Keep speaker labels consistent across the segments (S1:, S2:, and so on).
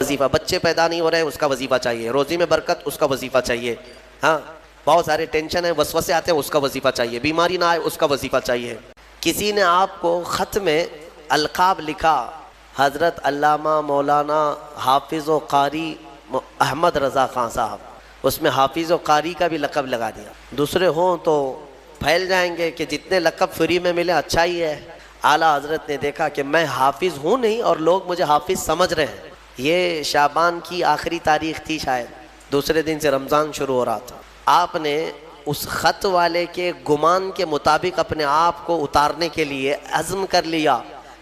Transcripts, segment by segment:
S1: وظیفہ، بچے پیدا نہیں ہو رہے اس کا وظیفہ چاہیے، روزی میں برکت اس کا وظیفہ چاہیے، ہاں بہت سارے ٹینشن ہیں، وسوسے آتے ہیں اس کا وظیفہ چاہیے، بیماری نہ آئے اس کا وظیفہ چاہیے۔ کسی نے آپ کو خط میں القاب لکھا، حضرت علامہ مولانا حافظ و قاری احمد رضا خان صاحب، اس میں حافظ و قاری کا بھی لقب لگا دیا۔ دوسرے ہوں تو پھیل جائیں گے کہ جتنے لقب فری میں ملے اچھا ہی ہے۔ اعلیٰ حضرت نے دیکھا کہ میں حافظ ہوں نہیں اور لوگ مجھے حافظ سمجھ رہے ہیں۔ یہ شعبان کی آخری تاریخ تھی، شاید دوسرے دن سے رمضان شروع ہو رہا تھا۔ آپ نے اس خط والے کے گمان کے مطابق اپنے آپ کو اتارنے کے لیے عزم کر لیا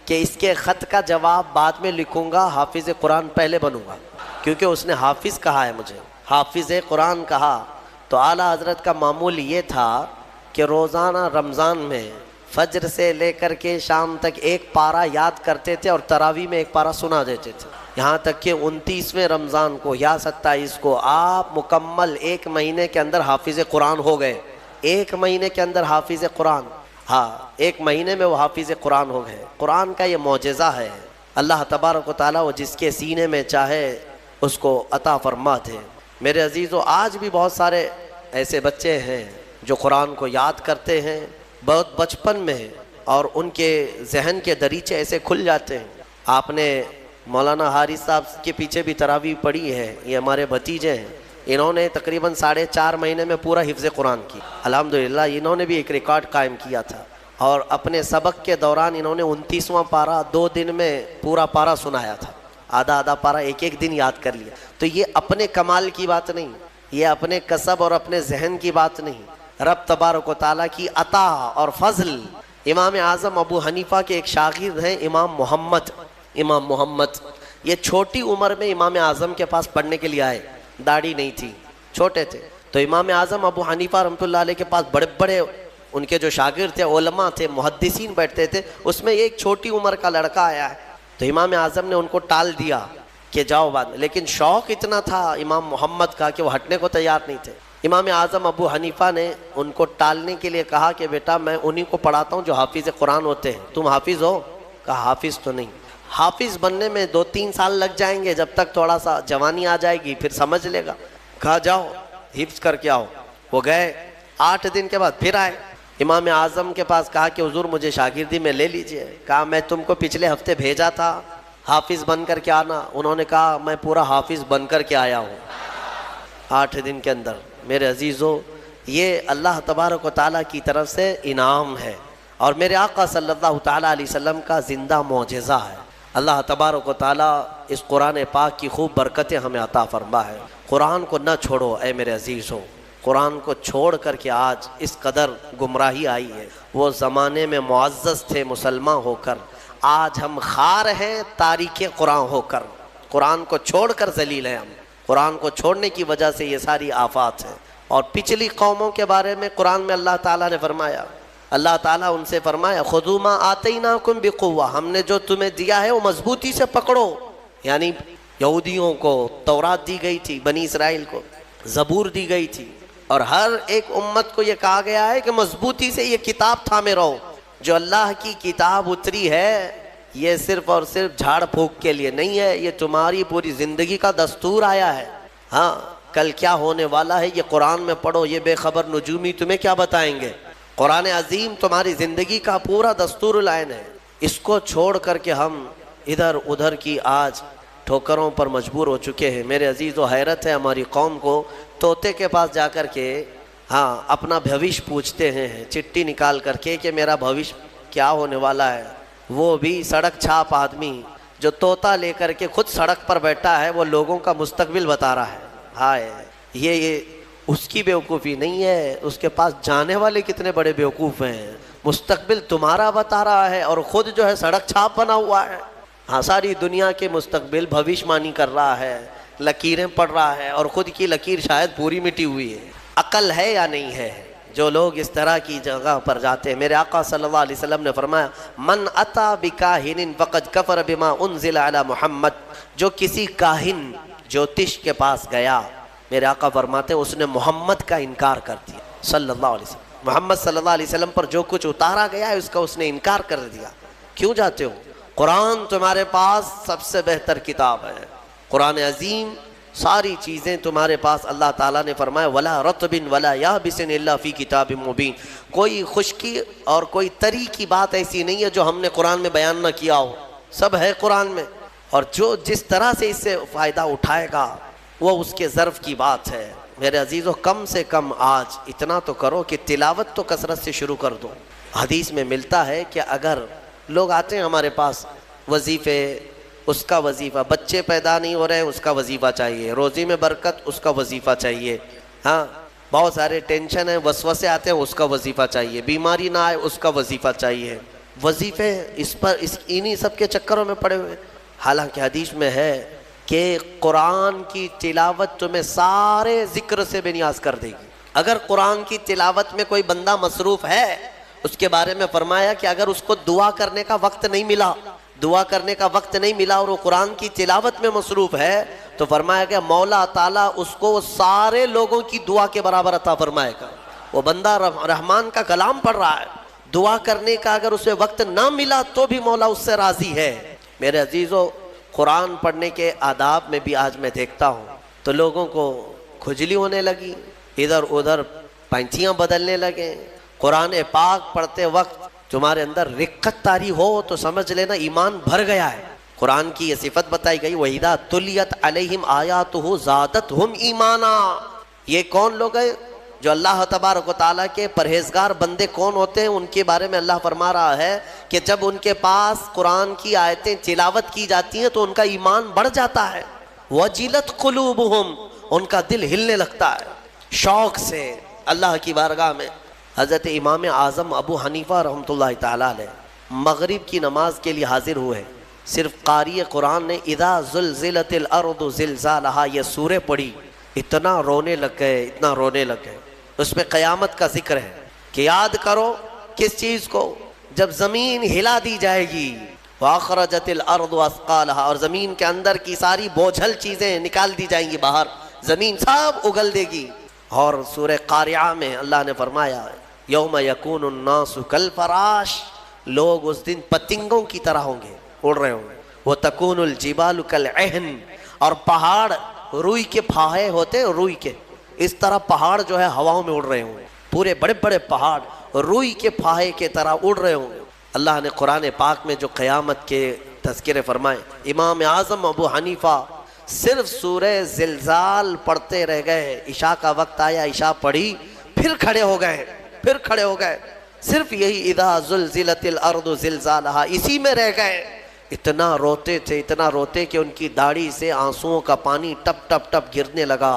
S1: کہ اس کے خط کا جواب بعد میں لکھوں گا، حافظ قرآن پہلے بنوں گا، کیونکہ اس نے حافظ کہا ہے، مجھے حافظ قرآن کہا۔ تو اعلیٰ حضرت کا معمول یہ تھا کہ روزانہ رمضان میں فجر سے لے کر کے شام تک ایک پارہ یاد کرتے تھے اور تراویح میں ایک پارہ سنا دیتے تھے، یہاں تک کہ 29ویں رمضان کو یا 27 کو آپ مکمل ایک مہینے کے اندر حافظ قرآن ہو گئے۔ ایک مہینے کے اندر حافظ قرآن، ہاں ایک مہینے میں وہ حافظ قرآن ہو گئے۔ قرآن کا یہ معجزہ ہے، اللہ تبارک و تعالیٰ وہ جس کے سینے میں چاہے اس کو عطا فرماتے ہیں۔ میرے عزیزو، آج بھی بہت سارے ایسے بچے ہیں جو قرآن کو یاد کرتے ہیں بہت بچپن میں، اور ان کے ذہن کے دریچے ایسے کھل جاتے ہیں۔ آپ نے مولانا حارث صاحب کے پیچھے بھی تراویح پڑھی ہے، یہ ہمارے بھتیجے ہیں، انہوں نے تقریباً 4.5 مہینے میں پورا حفظ قرآن کی، الحمدللہ انہوں نے بھی ایک ریکارڈ قائم کیا تھا۔ اور اپنے سبق کے دوران انہوں نے 29واں پارہ 2 دن میں پورا پارہ سنایا تھا، آدھا پارہ ایک دن یاد کر لیا۔ تو یہ اپنے کمال کی بات نہیں، یہ اپنے کسب اور اپنے ذہن کی بات نہیں، رب تبارک و تعالیٰ کی عطا اور فضل۔ امام اعظم ابو حنیفہ کے ایک شاگرد ہیں امام محمد، یہ چھوٹی عمر میں امام اعظم کے پاس پڑھنے کے لیے آئے، داڑھی نہیں تھی، چھوٹے تھے، تو امام اعظم ابو حنیفہ رحمۃ اللہ علیہ کے پاس بڑے بڑے ان کے جو شاگرد تھے، علماء تھے، محدثین بیٹھتے تھے، اس میں ایک چھوٹی عمر کا لڑکا آیا ہے، تو امام اعظم نے ان کو ٹال دیا کہ جاؤ بعد میں، لیکن شوق اتنا تھا امام محمد کا کہ وہ ہٹنے کو تیار نہیں تھے۔ امام اعظم ابو حنیفہ نے ان کو ٹالنے کے لیے کہا کہ بیٹا میں انہی کو پڑھاتا ہوں جو حافظ قرآن ہوتے ہیں، تم حافظ ہو؟ کہا حافظ تو نہیں، حافظ بننے میں 2-3 سال لگ جائیں گے، جب تک تھوڑا سا جوانی آ جائے گی پھر سمجھ لے گا۔ کہا جاؤ حفظ کر کے آؤ۔ وہ گئے، 8 دن کے بعد پھر آئے امام اعظم کے پاس، کہا کہ حضور مجھے شاگردی میں لے لیجئے۔ کہا میں تم کو پچھلے ہفتے بھیجا تھا حافظ بن کر کے آنا، انہوں نے کہا میں پورا حافظ بن کر کے آیا ہوں 8 دن کے اندر۔ میرے عزیزو، یہ اللہ تبارک و تعالیٰ کی طرف سے انعام ہے، اور میرے آقا صلی اللہ تعالیٰ علیہ وسلم کا زندہ معجزہ ہے۔ اللہ تبارک و تعالیٰ اس قرآن پاک کی خوب برکتیں ہمیں عطا فرما ہے۔ قرآن کو نہ چھوڑو اے میرے عزیزو، قرآن کو چھوڑ کر کے آج اس قدر گمراہی آئی ہے۔ وہ زمانے میں معزز تھے مسلمان ہو کر، آج ہم خار ہیں تاریک قرآن ہو کر، قرآن کو چھوڑ کر ذلیل ہیں ہم۔ قرآن کو چھوڑنے کی وجہ سے یہ ساری آفات ہیں۔ اور پچھلی قوموں کے بارے میں قرآن میں اللہ تعالیٰ نے فرمایا، اللہ تعالیٰ ان سے فرمایا خذوا ما آتیناکم بقوہ، ہم نے جو تمہیں دیا ہے وہ مضبوطی سے پکڑو۔ یعنی یہودیوں کو تورات دی گئی تھی، بنی اسرائیل کو زبور دی گئی تھی، اور ہر ایک امت کو یہ کہا گیا ہے کہ مضبوطی سے یہ کتاب تھامے رہو۔ جو اللہ کی کتاب اتری ہے یہ صرف اور صرف جھاڑ پھونک کے لیے نہیں ہے، یہ تمہاری پوری زندگی کا دستور آیا ہے۔ ہاں کل کیا ہونے والا ہے یہ قرآن میں پڑھو، یہ بے خبر نجومی تمہیں کیا بتائیں گے؟ قرآن عظیم تمہاری زندگی کا پورا دستور العین ہے۔ اس کو چھوڑ کر کے ہم ادھر ادھر کی آج ٹھوکروں پر مجبور ہو چکے ہیں۔ میرے عزیز و حیرت ہے ہماری قوم کو، طوطے کے پاس جا کر کے اپنا بھوش پوچھتے ہیں، چٹھی نکال کر کے کہ میرا بھوش کیا ہونے والا ہے۔ وہ بھی سڑک چھاپ آدمی جو طوطا لے کر کے خود سڑک پر بیٹھا ہے، وہ لوگوں کا مستقبل بتا رہا ہے۔ ہائے، یہ اس کی بیوقوفی نہیں ہے، اس کے پاس جانے والے کتنے بڑے بیوقوف ہیں۔ مستقبل تمہارا بتا رہا ہے اور خود جو ہے سڑک چھاپ بنا ہوا ہے۔ ہاں، ساری دنیا کے مستقبل بھوشمانی کر رہا ہے، لکیریں پڑھ رہا ہے، اور خود کی لکیر شاید پوری مٹی ہوئی ہے۔ عقل ہے یا نہیں ہے جو لوگ اس طرح کی جگہ پر جاتے ہیں؟ میرے آقا صلی اللہ علیہ وسلم نے فرمایا من اتا بکاہن فقد کفر بما انزل علی محمد، جو کسی کاہن جوتش کے پاس گیا، میرے آقا فرماتے ہیں اس نے محمد کا انکار کر دیا صلی اللہ علیہ وسلم۔ محمد صلی اللہ علیہ وسلم پر جو کچھ اتارا گیا ہے اس کا اس نے انکار کر دیا۔ کیوں جاتے ہو؟ قرآن تمہارے پاس سب سے بہتر کتاب ہے، قرآن عظیم ساری چیزیں تمہارے پاس اللہ تعالیٰ نے فرمایا ولا رطب ولا یابس الا فی کتاب مبین، کوئی خشکی اور کوئی تری کی بات ایسی نہیں ہے جو ہم نے قرآن میں بیان نہ کیا ہو، سب ہے قرآن میں، اور جو جس طرح سے اس سے فائدہ اٹھائے گا وہ اس کے ظرف کی بات ہے۔ میرے عزیزو، کم سے کم آج اتنا تو کرو کہ تلاوت تو کثرت سے شروع کر دو۔ حدیث میں ملتا ہے کہ اگر لوگ آتے ہیں ہمارے پاس وظیفے، اس کا وظیفہ، بچے پیدا نہیں ہو رہے اس کا وظیفہ چاہیے، روزی میں برکت اس کا وظیفہ چاہیے، ہاں بہت سارے ٹینشن ہیں، وسوسے آتے ہیں اس کا وظیفہ چاہیے، بیماری نہ آئے اس کا وظیفہ چاہیے، وظیفے انہی سب کے چکروں میں پڑے ہوئے۔ حالانکہ حدیث میں ہے کہ قرآن کی تلاوت تمہیں سارے ذکر سے بے نیاز کر دے گی۔ اگر قرآن کی تلاوت میں کوئی بندہ مصروف ہے، اس کے بارے میں فرمایا کہ اگر اس کو دعا کرنے کا وقت نہیں ملا، دعا کرنے کا وقت نہیں ملا اور وہ قرآن کی تلاوت میں مصروف ہے، تو فرمایا کہ مولا تعالیٰ اس کو سارے لوگوں کی دعا کے برابر عطا فرمائے گا۔ وہ بندہ رحمان کا کلام پڑھ رہا ہے، دعا کرنے کا اگر اسے وقت نہ ملا تو بھی مولا اس سے راضی ہے۔ میرے عزیزو، قرآن پڑھنے کے آداب میں بھی آج میں دیکھتا ہوں تو لوگوں کو کھجلی ہونے لگی، ادھر ادھر پینتیاں بدلنے لگے۔ قرآن پاک پڑھتے وقت تمہارے اندر رقت طاری ہو تو سمجھ لینا ایمان بھر گیا ہے۔ قرآن کی یہ صفت بتائی گئی وَإِذَا تُلِيَتْ عَلَيْهِمْ آيَاتُهُ زَادَتْهُمْ ایمانا۔ یہ کون لوگ ہیں جو اللہ تبارک و تعالیٰ کے پرہیزگار بندے کون ہوتے ہیں؟ ان کے بارے میں اللہ فرما رہا ہے کہ جب ان کے پاس قرآن کی آیتیں تلاوت کی جاتی ہیں تو ان کا ایمان بڑھ جاتا ہے۔ وَجِلَتْ قُلُوبُهُمْ، ان کا دل ہلنے لگتا ہے شوق سے اللہ کی بارگاہ میں۔ حضرت امام اعظم ابو حنیفہ رحمۃ اللہ تعالیٰ علیہ مغرب کی نماز کے لیے حاضر ہوئے، صرف قاری قرآن نے اذا زلزلت الارض زلزالہا یہ سورہ پڑھی، اتنا رونے لگ گئے، اتنا رونے لگ گئے۔ اس میں قیامت کا ذکر ہے کہ یاد کرو کس چیز کو؟ جب زمین ہلا دی جائے گی، وَأَخْرَجَتِ الْأَرْضُ أَثْقَالَهَا، اور زمین کے اندر کی ساری بوجھل چیزیں نکال دی جائیں گی باہر، زمین سب اگل دے گی۔ اور سورہ قاریعہ میں اللہ نے فرمایا یوم یکون الناس کالفراش، لوگ اس دن پتنگوں کی طرح ہوں گے، اڑ رہے ہوں گے۔ وتکون الجبال کالعہن، اور پہاڑ روئی کے پھاہے ہوتے ہیں، روئی کے اس طرح پہاڑ جو ہے ہواؤں میں اڑ رہے ہوں گے، پورے بڑے بڑے پہاڑ روئی کے پھاہے کے طرح اڑ رہے ہوں گے۔ اللہ نے قرآن پاک میں جو قیامت کے تذکرے فرمائے، امام اعظم ابو حنیفہ صرف سورہ زلزال پڑھتے رہ گئے، عشاء کا وقت آیا، عشاء پڑھی، پھر کھڑے ہو گئے، صرف یہی اذا زلزلت الارض زلزالہا اسی میں رہ گئے۔ اتنا روتے تھے، اتنا روتے کہ ان کی داڑھی سے آنسوؤں کا پانی ٹپ ٹپ ٹپ گرنے لگا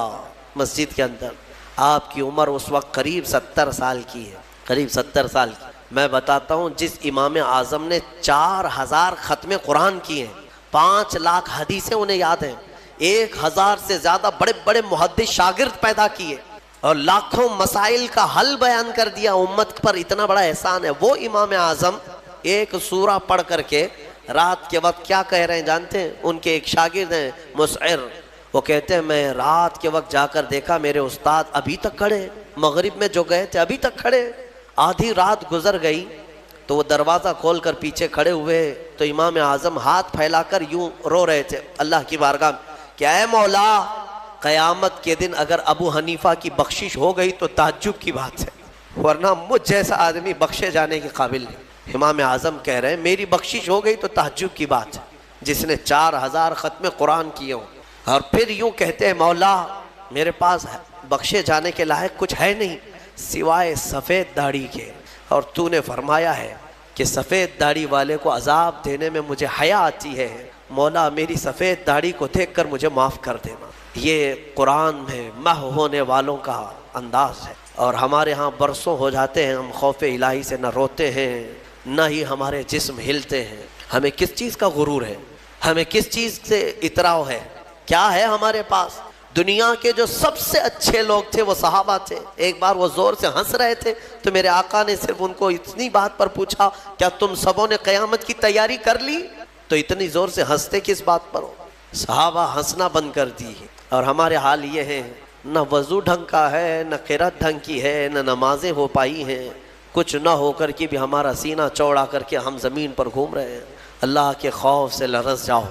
S1: مسجد کے اندر۔ آپ کی عمر اس وقت قریب 70 سال کی ہے، قریب 70 سال کی۔ میں بتاتا ہوں، جس امام اعظم نے 4000 ختم قرآن کیے ہیں، 5 لاکھ حدیثیں انہیں یاد ہیں، 1000 سے زیادہ بڑے بڑے محدث شاگرد پیدا کیے اور لاکھوں مسائل کا حل بیان کر دیا، امت پر اتنا بڑا احسان ہے۔ وہ امام اعظم ایک سورہ پڑھ کر کے رات کے وقت کیا کہہ رہے ہیں جانتے ہیں؟ ان کے ایک شاگرد ہیں مسعر، وہ کہتے ہیں میں رات کے وقت جا کر دیکھا میرے استاد ابھی تک کھڑے، مغرب میں جو گئے تھے ابھی تک کھڑے، آدھی رات گزر گئی تو وہ دروازہ کھول کر پیچھے کھڑے ہوئے تو امام اعظم ہاتھ پھیلا کر یوں رو رہے تھے اللہ کی بارگاہ میں کہ اے مولا، قیامت کے دن اگر ابو حنیفہ کی بخشش ہو گئی تو تعجب کی بات ہے، ورنہ مجھ جیسا آدمی بخشے جانے کے قابل نہیں۔ امام اعظم کہہ رہے ہیں میری بخشش ہو گئی تو تعجب کی بات ہے، جس نے 4000 ختم قرآن کیے ہوں، اور پھر یوں کہتے ہیں مولا میرے پاس بخشے جانے کے لائق کچھ ہے نہیں سوائے سفید داڑھی کے، اور تو نے فرمایا ہے کہ سفید داڑھی والے کو عذاب دینے میں مجھے حیا آتی ہے، مولا میری سفید داڑھی کو دیکھ کر مجھے معاف کر دینا۔ یہ قرآن میں محو ہونے والوں کا انداز ہے، اور ہمارے ہاں برسوں ہو جاتے ہیں ہم خوف الہی سے نہ روتے ہیں نہ ہی ہمارے جسم ہلتے ہیں۔ ہمیں کس چیز کا غرور ہے؟ ہمیں کس چیز سے اطراء ہے؟ کیا ہے ہمارے پاس؟ دنیا کے جو سب سے اچھے لوگ تھے وہ صحابہ تھے۔ ایک بار وہ زور سے ہنس رہے تھے تو میرے آقا نے صرف ان کو اتنی بات پر پوچھا کیا تم سبوں نے قیامت کی تیاری کر لی؟ تو اتنی زور سے ہنستے کس بات پر ہو؟ صحابہ ہنسنا بند کر دی، اور ہمارے حال یہ ہے نہ وضو ڈھنگ کا ہے، نہ قرات ڈھنگ کی ہے، نہ نمازیں ہو پائی ہیں، کچھ نہ ہو کر کے بھی ہمارا سینہ چوڑا کر کے ہم زمین پر گھوم رہے ہیں۔ اللہ کے خوف سے لرز جاؤ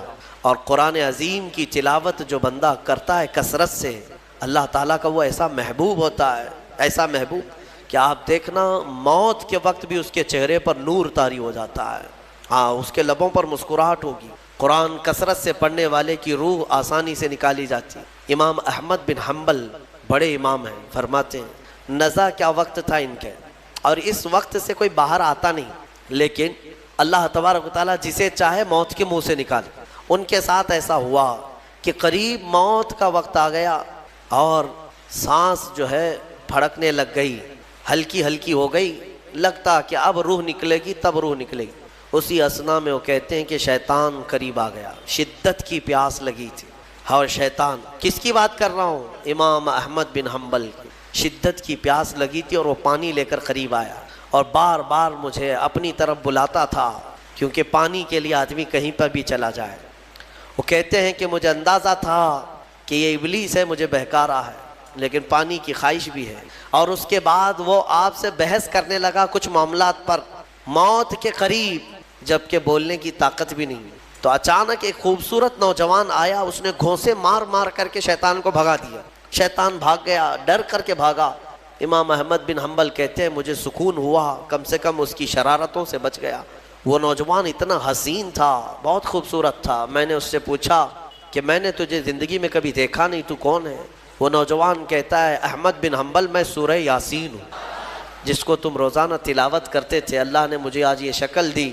S1: اور قرآن عظیم کی تلاوت جو بندہ کرتا ہے کثرت سے، اللہ تعالیٰ کا وہ ایسا محبوب ہوتا ہے، ایسا محبوب کہ آپ دیکھنا موت کے وقت بھی اس کے چہرے پر نور طاری ہو جاتا ہے، ہاں اس کے لبوں پر مسکراہٹ ہوگی۔ قرآن کثرت سے پڑھنے والے کی روح آسانی سے نکالی جاتی ہے۔ امام احمد بن حنبل بڑے امام ہیں، فرماتے ہیں نزا کیا وقت تھا ان کے، اور اس وقت سے کوئی باہر آتا نہیں، لیکن اللہ تبارک و تعالیٰ جسے چاہے موت کے منہ سے نکالے۔ ان کے ساتھ ایسا ہوا کہ قریب موت کا وقت آ گیا اور سانس جو ہے پھڑکنے لگ گئی، ہلکی ہلکی ہو گئی، لگتا کہ اب روح نکلے گی، تب روح نکلے گی۔ اسی اثنا میں وہ کہتے ہیں کہ شیطان قریب آ گیا، شدت کی پیاس لگی تھی، اور شیطان، کس کی بات کر رہا ہوں؟ امام احمد بن حنبل کی شدت کی پیاس لگی تھی، اور وہ پانی لے کر قریب آیا اور بار بار مجھے اپنی طرف بلاتا تھا، کیونکہ پانی کے لیے آدمی کہیں پر بھی چلا جائے۔ وہ کہتے ہیں کہ مجھے اندازہ تھا کہ یہ ابلیس ہے، مجھے بہکا رہا ہے، لیکن پانی کی خواہش بھی ہے۔ اور اس کے بعد وہ آپ سے بحث کرنے لگا کچھ معاملات پر، موت کے قریب، جبکہ بولنے کی طاقت بھی نہیں۔ تو اچانک ایک خوبصورت نوجوان آیا، اس نے گھونسے مار مار کر کے شیطان کو بھگا دیا، شیطان بھاگ گیا، ڈر کر کے بھاگا۔ امام احمد بن حنبل کہتے ہیں مجھے سکون ہوا، کم سے کم اس کی شرارتوں سے بچ گیا۔ وہ نوجوان اتنا حسین تھا، بہت خوبصورت تھا۔ میں نے اس سے پوچھا کہ میں نے تجھے زندگی میں کبھی دیکھا نہیں، تو کون ہے؟ وہ نوجوان کہتا ہے احمد بن حنبل، میں سورہ یاسین ہوں، جس کو تم روزانہ تلاوت کرتے تھے۔ اللہ نے مجھے آج یہ شکل دی،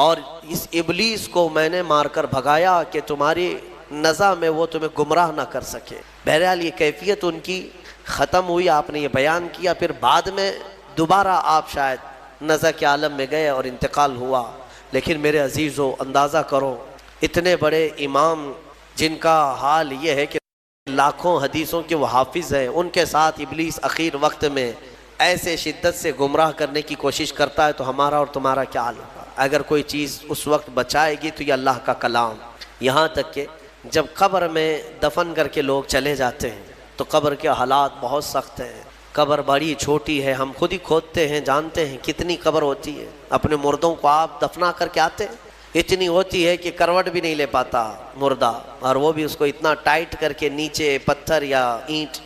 S1: اور اس ابلیس کو میں نے مار کر بھگایا کہ تمہاری نزا میں وہ تمہیں گمراہ نہ کر سکے۔ بہرحال یہ کیفیت ان کی ختم ہوئی، آپ نے یہ بیان کیا، پھر بعد میں دوبارہ آپ شاید نزا کے عالم میں گئے اور انتقال ہوا۔ لیکن میرے عزیزو، اندازہ کرو اتنے بڑے امام جن کا حال یہ ہے کہ لاکھوں حدیثوں کے وہ حافظ ہیں، ان کے ساتھ ابلیس اخیر وقت میں ایسے شدت سے گمراہ کرنے کی کوشش کرتا ہے، تو ہمارا اور تمہارا کیا حال ہوگا؟ اگر کوئی چیز اس وقت بچائے گی تو یہ اللہ کا کلام۔ یہاں تک کہ جب قبر میں دفن کر کے لوگ چلے جاتے ہیں تو قبر کے حالات بہت سخت ہیں۔ قبر بڑی چھوٹی ہے، ہم خود ہی کھودتے ہیں، جانتے ہیں کتنی قبر ہوتی ہے۔ اپنے مردوں کو آپ دفنا کر کے آتے ہیں، اتنی ہوتی ہے کہ کروٹ بھی نہیں لے پاتا مردہ، اور وہ بھی اس کو اتنا ٹائٹ کر کے نیچے پتھر یا اینٹ،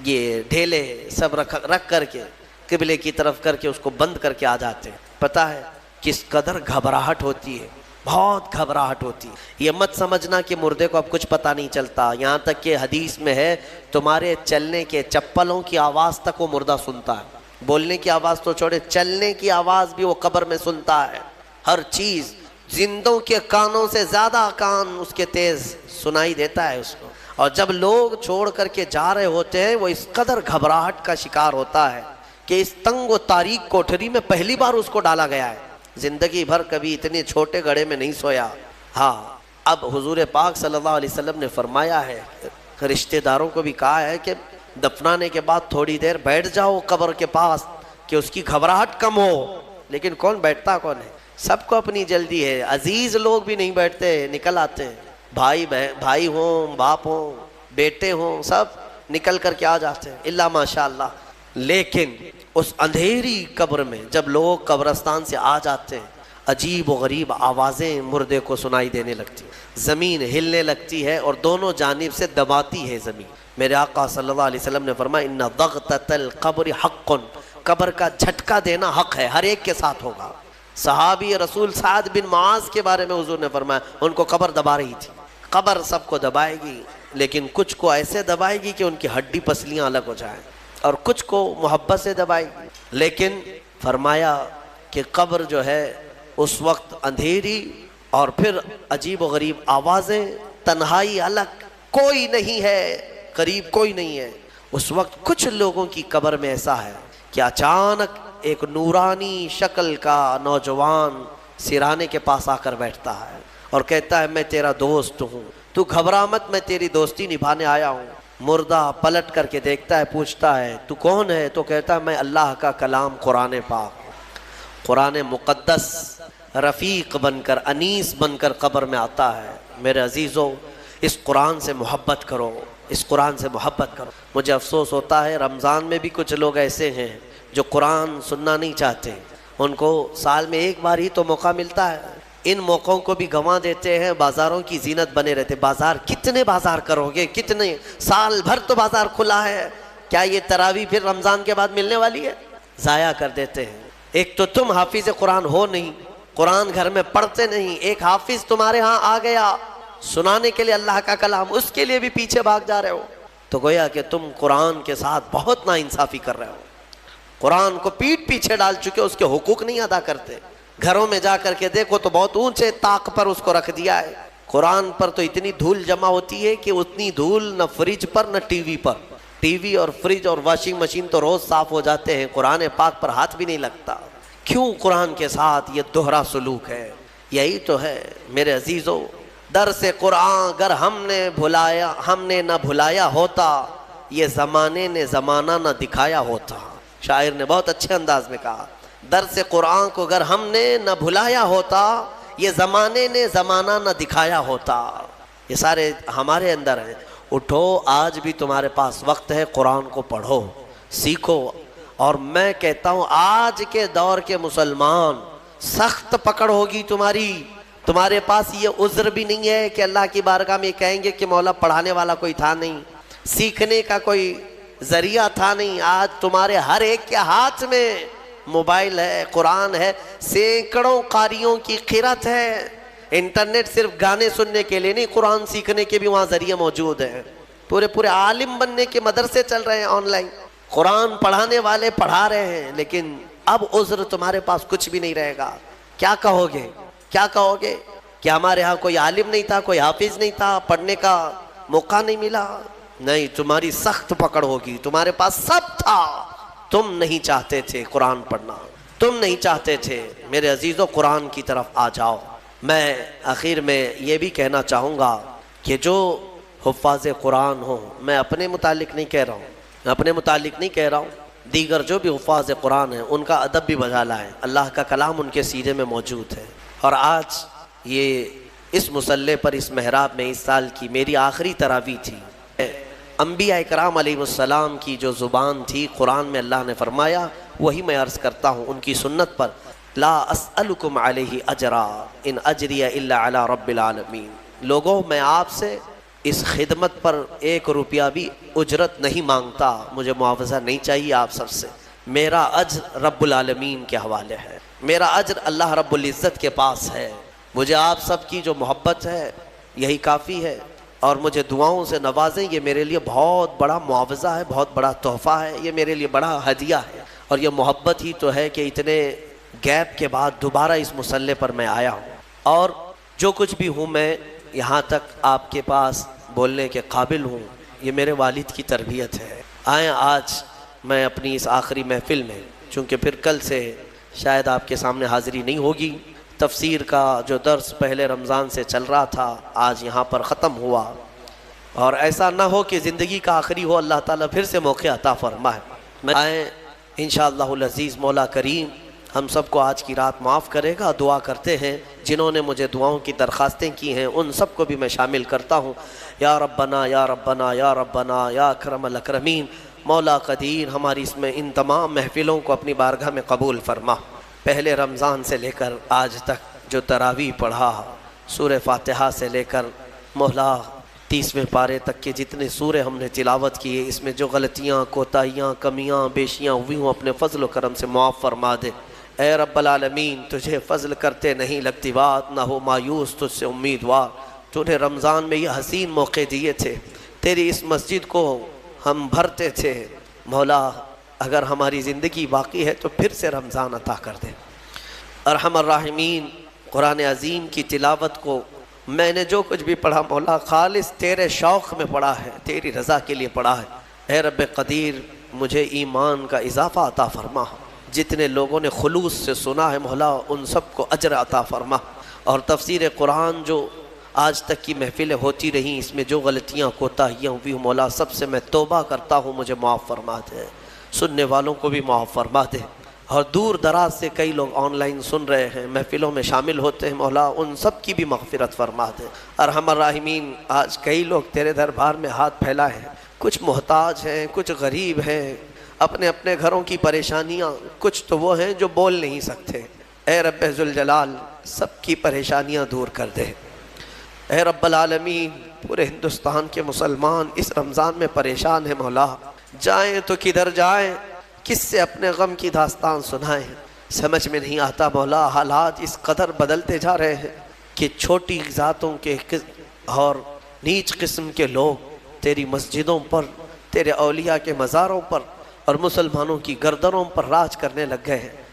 S1: یہ ڈھیلے سب رکھ کر کے قبلے کی طرف کر کے اس کو بند کر کے آ جاتے ہیں۔ پتہ ہے کس قدر گھبراہٹ ہوتی ہے، بہت گھبراہٹ ہوتی ہے۔ یہ مت سمجھنا کہ مردے کو اب کچھ پتہ نہیں چلتا، یہاں تک کہ حدیث میں ہے تمہارے چلنے کے چپلوں کی آواز تک وہ مردہ سنتا ہے، بولنے کی آواز تو چھوڑے، چلنے کی آواز بھی وہ قبر میں سنتا ہے۔ ہر چیز زندوں کے کانوں سے زیادہ کان اس کے تیز سنائی دیتا ہے اس کو، اور جب لوگ چھوڑ کر کے جا رہے ہوتے ہیں وہ اس قدر گھبراہٹ کا شکار ہوتا ہے کہ اس تنگ و تاریک کوٹھری میں پہلی بار اس کو ڈالا گیا ہے، زندگی بھر کبھی اتنے چھوٹے گڑھے میں نہیں سویا۔ ہاں، اب حضور پاک صلی اللہ علیہ وسلم نے فرمایا ہے، رشتہ داروں کو بھی کہا ہے کہ دفنانے کے بعد تھوڑی دیر بیٹھ جاؤ قبر کے پاس کہ اس کی گھبراہٹ کم ہو۔ لیکن کون بیٹھتا کون ہے؟ سب کو اپنی جلدی ہے، عزیز لوگ بھی نہیں بیٹھتے، نکل آتے ہیں، بھائی ہوں، باپ ہوں، بیٹے ہوں، سب نکل کر کے آ جاتے ہیں، الا ماشاء اللہ۔ لیکن اس اندھیری قبر میں جب لوگ قبرستان سے آ جاتے ہیں، عجیب و غریب آوازیں مردے کو سنائی دینے لگتی ہیں، زمین ہلنے لگتی ہے اور دونوں جانب سے دباتی ہے زمین۔ میرے آقا صلی اللہ علیہ وسلم نے فرمایا ان ضغطۃ القبر حق، قبر کا جھٹکا دینا حق ہے، ہر ایک کے ساتھ ہوگا۔ صحابی رسول سعد بن معاذ کے بارے میں حضور نے فرمایا ان کو قبر دبا رہی تھی۔ قبر سب کو دبائے گی، لیکن کچھ کو ایسے دبائے گی کہ ان کی ہڈی پسلیاں الگ ہو جائیں، اور کچھ کو محبت سے دبائے گی۔ لیکن فرمایا کہ قبر جو ہے اس وقت اندھیری اور پھر عجیب و غریب آوازیں، تنہائی الگ، کوئی نہیں ہے قریب، کوئی نہیں ہے۔ اس وقت کچھ لوگوں کی قبر میں ایسا ہے کہ اچانک ایک نورانی شکل کا نوجوان سرانے کے پاس آ کر بیٹھتا ہے اور کہتا ہے میں تیرا دوست ہوں، تو گھبرا مت، میں تیری دوستی نبھانے آیا ہوں۔ مردہ پلٹ کر کے دیکھتا ہے، پوچھتا ہے تو کون ہے؟ تو کہتا ہے میں اللہ کا کلام قرآن پاک، قرآن مقدس رفیق بن کر، انیس بن کر قبر میں آتا ہے۔ میرے عزیزو، اس قرآن سے محبت کرو، اس قرآن سے محبت کرو۔ مجھے افسوس ہوتا ہے رمضان میں بھی کچھ لوگ ایسے ہیں جو قرآن سننا نہیں چاہتے، ان کو سال میں ایک بار ہی تو موقع ملتا ہے، ان موقعوں کو بھی گنوا دیتے ہیں، بازاروں کی زینت بنے رہتے۔ بازار کتنے بازار کرو گے، کتنے سال بھر تو بازار کھلا ہے، کیا یہ تراویح پھر رمضان کے بعد ملنے والی ہے؟ ضائع کر دیتے ہیں۔ ایک تو تم حافظ قرآن ہو نہیں، قرآن گھر میں پڑھتے نہیں، ایک حافظ تمہارے ہاں آ گیا سنانے کے لیے اللہ کا کلام، اس کے لیے بھی پیچھے بھاگ جا رہے ہو، تو گویا کہ تم قرآن کے ساتھ بہت ناانصافی کر رہے ہو۔ قرآن کو پیٹھ پیچھے ڈال چکے، اس کے حقوق نہیں ادا کرتے۔ گھروں میں جا کر کے دیکھو تو بہت اونچے طاق پر اس کو رکھ دیا ہے۔ قرآن پر تو اتنی دھول جمع ہوتی ہے کہ اتنی دھول نہ فریج پر نہ ٹی وی پر، ٹی وی اور فریج اور واشنگ مشین تو روز صاف ہو جاتے ہیں، قرآن پاک پر ہاتھ بھی نہیں لگتا۔ کیوں قرآن کے ساتھ یہ دوہرا سلوک ہے؟ یہی تو ہے میرے عزیزو، درس قرآن اگر ہم نے نہ بھلایا ہوتا، یہ زمانے نے زمانہ نہ دکھایا ہوتا۔ شاعر نے بہت اچھے انداز میں کہا، درس قرآن کو اگر ہم نے نہ بھلایا ہوتا، یہ زمانے نے زمانہ نہ دکھایا ہوتا۔ یہ سارے ہمارے اندر ہیں۔ اٹھو، آج بھی تمہارے پاس وقت ہے، قرآن کو پڑھو، سیکھو۔ اور میں کہتا ہوں آج کے دور کے مسلمان، سخت پکڑ ہوگی تمہارے پاس یہ عذر بھی نہیں ہے کہ اللہ کی بارگاہ میں کہیں گے کہ مولا پڑھانے والا کوئی تھا نہیں، سیکھنے کا کوئی ذریعہ تھا نہیں۔ آج تمہارے ہر ایک کے ہاتھ میں موبائل ہے، قرآن ہے، سینکڑوں قاریوں کی قرت ہے۔ انٹرنیٹ صرف گانے سننے کے لیے نہیں، قرآن سیکھنے کے بھی وہاں ذریعے موجود ہیں۔ پورے عالم بننے کے مدرسے چل رہے ہیں آن لائن، قرآن پڑھانے والے پڑھا رہے ہیں۔ لیکن اب عذر تمہارے پاس کچھ بھی نہیں رہے گا۔ کیا کہو گے کہ ہمارے ہاں کوئی عالم نہیں تھا، کوئی حافظ نہیں تھا، پڑھنے کا موقع نہیں ملا؟ نہیں، تمہاری سخت پکڑ ہوگی۔ تمہارے پاس سب تھا، تم نہیں چاہتے تھے قرآن پڑھنا، تم نہیں چاہتے تھے۔ میرے عزیزو، قرآن کی طرف آ جاؤ۔ میں آخر میں یہ بھی کہنا چاہوں گا کہ جو حفاظ قرآن ہوں، میں اپنے متعلق نہیں کہہ رہا ہوں، دیگر جو بھی حفاظ قرآن ہیں ان کا ادب بھی بجا لائیں۔ اللہ کا کلام ان کے سینے میں موجود ہے۔ اور آج یہ اس مصلی پر، اس محراب میں اس سال کی میری آخری تراویح تھی۔ انبیاء اکرام علیہ السلام کی جو زبان تھی، قرآن میں اللہ نے فرمایا، وہی میں عرض کرتا ہوں ان کی سنت پر، لا اسألکم علیہ اجرا ان اجری الا علی رب العالمین۔ لوگوں، میں آپ سے اس خدمت پر 1 روپیہ بھی اجرت نہیں مانگتا، مجھے معاوضہ نہیں چاہیے آپ سب سے۔ میرا اجر رب العالمین کے حوالے ہے، میرا اجر اللہ رب العزت کے پاس ہے۔ مجھے آپ سب کی جو محبت ہے یہی کافی ہے، اور مجھے دعاؤں سے نوازیں، یہ میرے لیے بہت بڑا معاوضہ ہے، بہت بڑا تحفہ ہے، یہ میرے لیے بڑا ہدیہ ہے۔ اور یہ محبت ہی تو ہے کہ اتنے گیپ کے بعد دوبارہ اس مصلی پر میں آیا ہوں، اور جو کچھ بھی ہوں میں یہاں تک آپ کے پاس بولنے کے قابل ہوں، یہ میرے والد کی تربیت ہے۔ آئیں، آج میں اپنی اس آخری محفل میں، چونکہ پھر کل سے شاید آپ کے سامنے حاضری نہیں ہوگی، تفسیر کا جو درس پہلے رمضان سے چل رہا تھا آج یہاں پر ختم ہوا، اور ایسا نہ ہو کہ زندگی کا آخری ہو، اللہ تعالیٰ پھر سے موقع عطا فرمائے۔ آئیں، انشاءاللہ العزیز مولا کریم ہم سب کو آج کی رات معاف کرے گا۔ دعا کرتے ہیں جنہوں نے مجھے دعاؤں کی درخواستیں کی ہیں، ان سب کو بھی میں شامل کرتا ہوں۔ یا ربنا یا ربنا یا ربنا یا اکرم الاکرمین، مولا قدیر ہماری اس میں ان تمام محفلوں کو اپنی بارگاہ میں قبول فرما۔ پہلے رمضان سے لے کر آج تک جو تراویح پڑھا، سورہ فاتحہ سے لے کر مولا 30ویں پارے تک کے جتنے سورے ہم نے تلاوت کیے، اس میں جو غلطیاں، کوتاہیاں، کمیاں، بیشیاں ہوئی ہوں، اپنے فضل و کرم سے معاف فرما دے۔ اے رب العالمین، تجھے فضل کرتے نہیں لگتی بات، نہ ہو مایوس تجھ سے امیدوار۔ تو نے رمضان میں یہ حسین موقع دیے تھے، تیری اس مسجد کو ہم بھرتے تھے، مولا اگر ہماری زندگی باقی ہے تو پھر سے رمضان عطا کر دے۔ ارحم الراحمین، قرآن عظیم کی تلاوت کو میں نے جو کچھ بھی پڑھا مولا خالص تیرے شوق میں پڑھا ہے، تیری رضا کے لیے پڑھا ہے۔ اے رب قدیر، مجھے ایمان کا اضافہ عطا فرما۔ جتنے لوگوں نے خلوص سے سنا ہے مولا ان سب کو اجر عطا فرما۔ اور تفسیر قرآن جو آج تک کی محفلیں ہوتی رہیں، اس میں جو غلطیاں کوتاہیاں ہوئی مولا سب سے میں توبہ کرتا ہوں، مجھے معاف فرما دے۔ سننے والوں کو بھی معاف فرما دے، اور دور دراز سے کئی لوگ آن لائن سن رہے ہیں، محفلوں میں شامل ہوتے ہیں، مولا ان سب کی بھی مغفرت فرما دے۔ ارحم الراحمین، آج کئی لوگ تیرے دربار میں ہاتھ پھیلائے ہیں، کچھ محتاج ہیں، کچھ غریب ہیں، اپنے اپنے گھروں کی پریشانیاں، کچھ تو وہ ہیں جو بول نہیں سکتے، اے رب ذوالجلال سب کی پریشانیاں دور کر دے۔ اے رب العالمین پورے ہندوستان کے مسلمان اس رمضان میں پریشان ہیں مولا، جائیں تو کدھر جائیں، کس سے اپنے غم کی داستان سنائیں، سمجھ میں نہیں آتا مولا۔ حالات اس قدر بدلتے جا رہے ہیں کہ چھوٹی ذاتوں کے اور نیچ قسم کے لوگ تیری مسجدوں پر، تیرے اولیاء کے مزاروں پر اور مسلمانوں کی گردنوں پر راج کرنے لگ گئے ہیں۔